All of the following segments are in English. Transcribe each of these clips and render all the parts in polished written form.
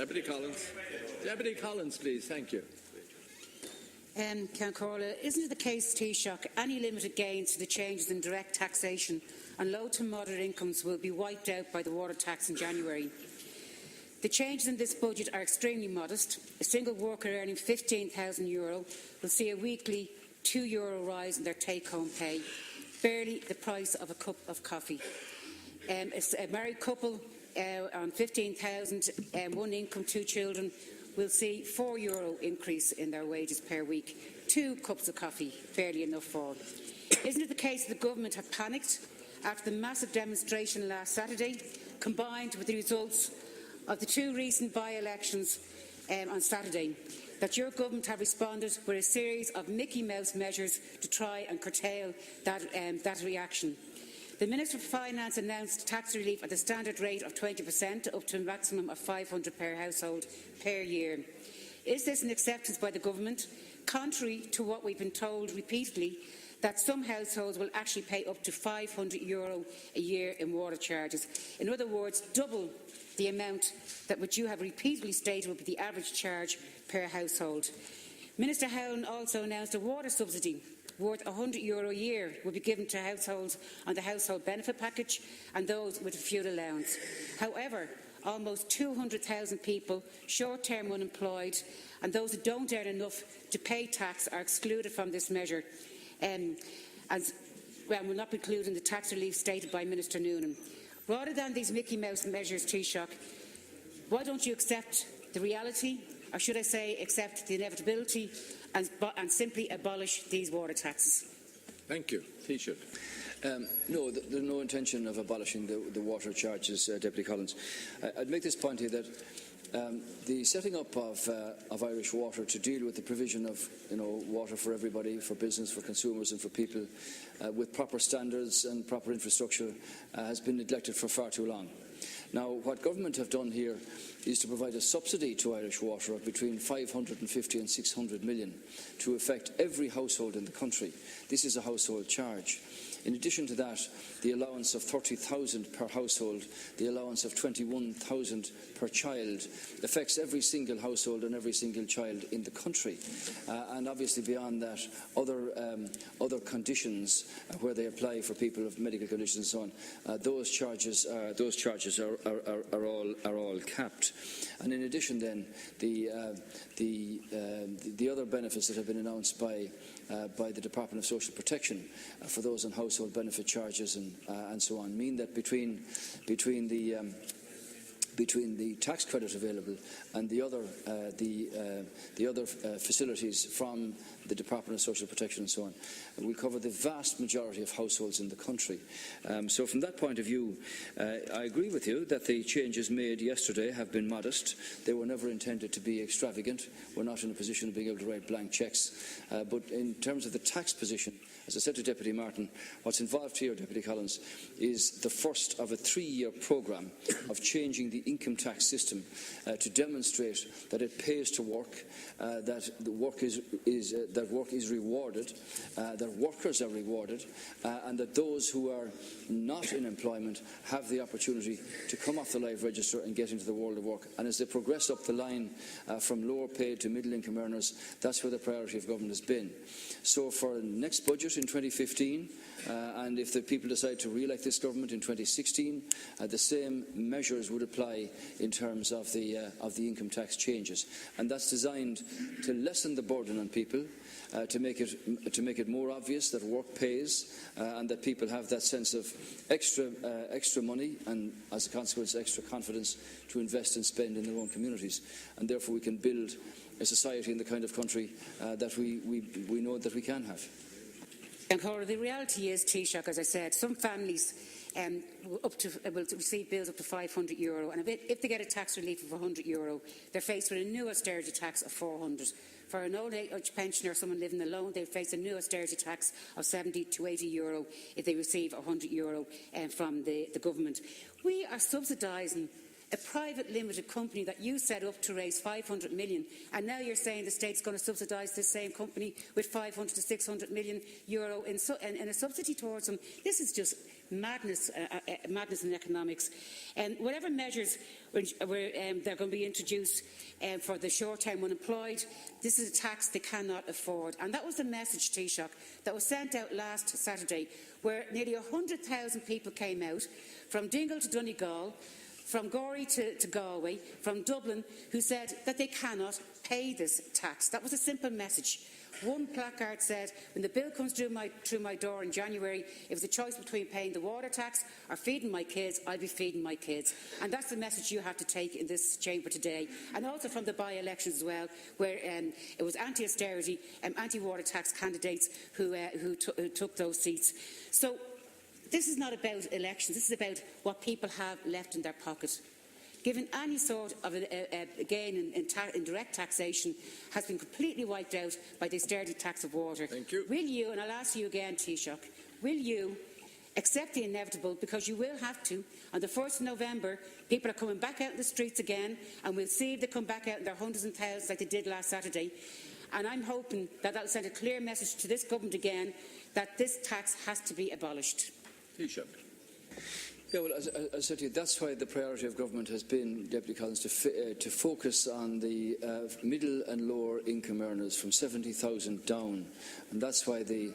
Deputy Collins. Deputy Collins, please. Thank you. Count Corla, isn't it the case, Taoiseach, any limited gains to the changes in direct taxation on low to moderate incomes will be wiped out by the water tax in January? The changes in this budget are extremely modest. A single worker earning €15,000 will see a weekly €2 rise in their take-home pay, barely the price of a cup of coffee. A married couple on €15,000, one income, two children, will see €4 increase in their wages per week. 2 cups of coffee, barely enough for. Isn't it the case that the government have panicked after the massive demonstration last Saturday, combined with the results of the 2 recent by-elections on Saturday, that your government have responded with a series of Mickey Mouse measures to try and curtail that reaction? The Minister for Finance announced tax relief at the standard rate of 20% up to a maximum of €500 per household per year. Is this an acceptance by the government, contrary to what we've been told repeatedly, that some households will actually pay up to €500 a year in water charges? In other words, double the amount that which you have repeatedly stated would be the average charge per household. Minister Howlin also announced a water subsidy worth €100 a year will be given to households on the household benefit package and those with a fuel allowance. However, almost 200,000 people, short-term unemployed, and those who don't earn enough to pay tax are excluded from this measure, as well, will not be included in the tax relief stated by Minister Noonan. Rather than these Mickey Mouse measures, Taoiseach, why don't you accept the reality, or should I say accept the inevitability, and simply abolish these water taxes? Thank you. Taoiseach. No, there's no intention of abolishing the water charges, Deputy Collins. I'd make this point here that the setting up of Irish Water to deal with the provision of water for everybody, for business, for consumers and for people, with proper standards and proper infrastructure, has been neglected for far too long. Now, what government have done here is to provide a subsidy to Irish Water of between 550 and 600 million to affect every household in the country. This is a household charge. In addition to that, the allowance of 30,000 per household, the allowance of 21,000 per child, affects every single household and every single child in the country. And obviously beyond that, other conditions where they apply for people of medical conditions and so on, those charges are all capped. And in addition then, the other benefits that have been announced by the Department of Social Protection for those on household benefit charges and so on mean that between the tax credit available and the other facilities from the Department of Social Protection and so on, will cover the vast majority of households in the country. So from that point of view, I agree with you that the changes made yesterday have been modest. They were never intended to be extravagant. We're not in a position of being able to write blank cheques. But in terms of the tax position, as I said to Deputy Martin, what's involved here, Deputy Collins, is the first of a 3-year programme of changing the income tax system to demonstrate that it pays to work, that work is rewarded, that workers are rewarded, and that those who are not in employment have the opportunity to come off the live register and get into the world of work. And as they progress up the line from lower paid to middle income earners, that's where the priority of government has been. So for the next budget in 2015, and if the people decide to re-elect this government in 2016, the same measures would apply in terms of the income tax changes, and that's designed to lessen the burden on people, to make it more obvious that work pays, and that people have that sense of extra money and, as a consequence, extra confidence to invest and spend in their own communities, and therefore we can build a society in the kind of country that we know that we can have. And the reality is, Taoiseach, as I said, some families will receive bills up to €500, and if they get a tax relief of €100, they're faced with a new austerity tax of €400. For an old age pensioner or someone living alone, they face a new austerity tax of €70 to €80 if they receive €100 from the government. We are subsidising a private limited company that you set up to raise 500 million, and now you're saying the state's going to subsidise this same company with 500 to 600 million euro in a subsidy towards them. This is just madness, madness in economics. And whatever measures they're going to be introduced for the short-term unemployed, this is a tax they cannot afford. And that was the message, Taoiseach, that was sent out last Saturday, where nearly 100,000 people came out from Dingle to Donegal, from Gorey to Galway, from Dublin, who said that they cannot pay this tax. That was a simple message. One placard said, when the bill comes through my door in January, if it's a choice between paying the water tax or feeding my kids, I'll be feeding my kids. And that's the message you have to take in this chamber today. And also from the by-elections as well, where it was anti-austerity and anti-water tax candidates who took those seats. So this is not about elections. This is about what people have left in their pocket. Given any sort of a gain in direct taxation has been completely wiped out by the austerity tax of water. Thank you. Will you, and I'll ask you again, Taoiseach, will you accept the inevitable, because you will have to? On the 1st of November, people are coming back out in the streets again, and we'll see if they come back out in their hundreds and thousands like they did last Saturday. And I'm hoping that will send a clear message to this government again that this tax has to be abolished. Taoiseach. Yeah, well, as I said to you, that's why the priority of government has been, Deputy Collins, to focus on the middle and lower income earners from 70,000 down, and that's why the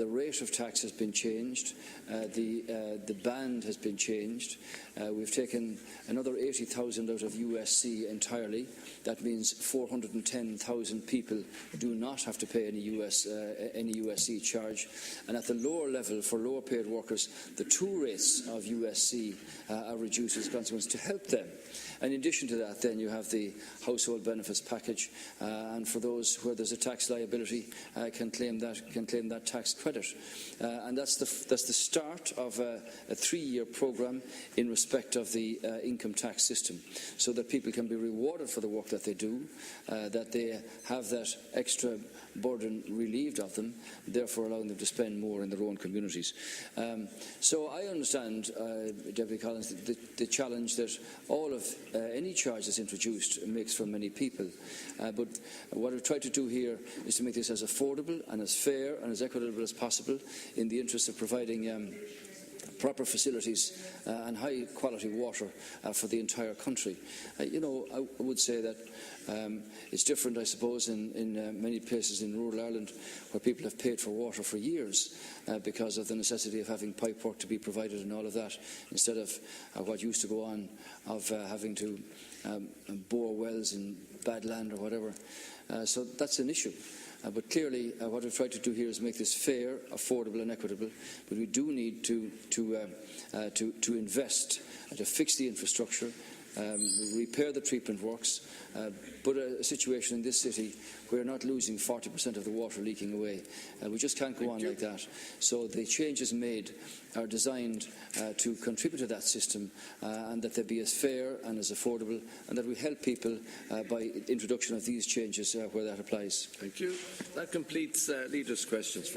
rate of tax has been changed, the band has been changed. We've taken another 80,000 out of USC entirely. That means 410,000 people do not have to pay any USC charge, and at the lower level for lower paid workers, the two rates of USC are reduced as a consequence to help them. And in addition to that, then you have the household benefits package, and for those where there's a tax liability, can claim that tax credit. And that's the start of a 3-year programme in respect of the income tax system, so that people can be rewarded for the work that they do, that they have that extra burden relieved of them, therefore allowing them to spend more in their own communities. So I understand, Deputy Collins, the challenge that all of any charge that's introduced makes for many people. But what I've tried to do here is to make this as affordable and as fair and as equitable as possible in the interest of providing proper facilities and high quality water for the entire country. I would say that it's different, I suppose, in many places in rural Ireland where people have paid for water for years because of the necessity of having pipework to be provided and all of that, instead of what used to go on of having to bore wells in bad land or whatever. So that's an issue. But clearly, what we've tried to do here is make this fair, affordable and equitable. But we do need to invest, to fix the infrastructure, repair the treatment works, but a situation in this city where we're not losing 40% of the water leaking away. We just can't go on like that. So the changes made are designed to contribute to that system, and that they be as fair and as affordable, and that we help people by introduction of these changes where that applies. Thank you. That completes leaders' questions for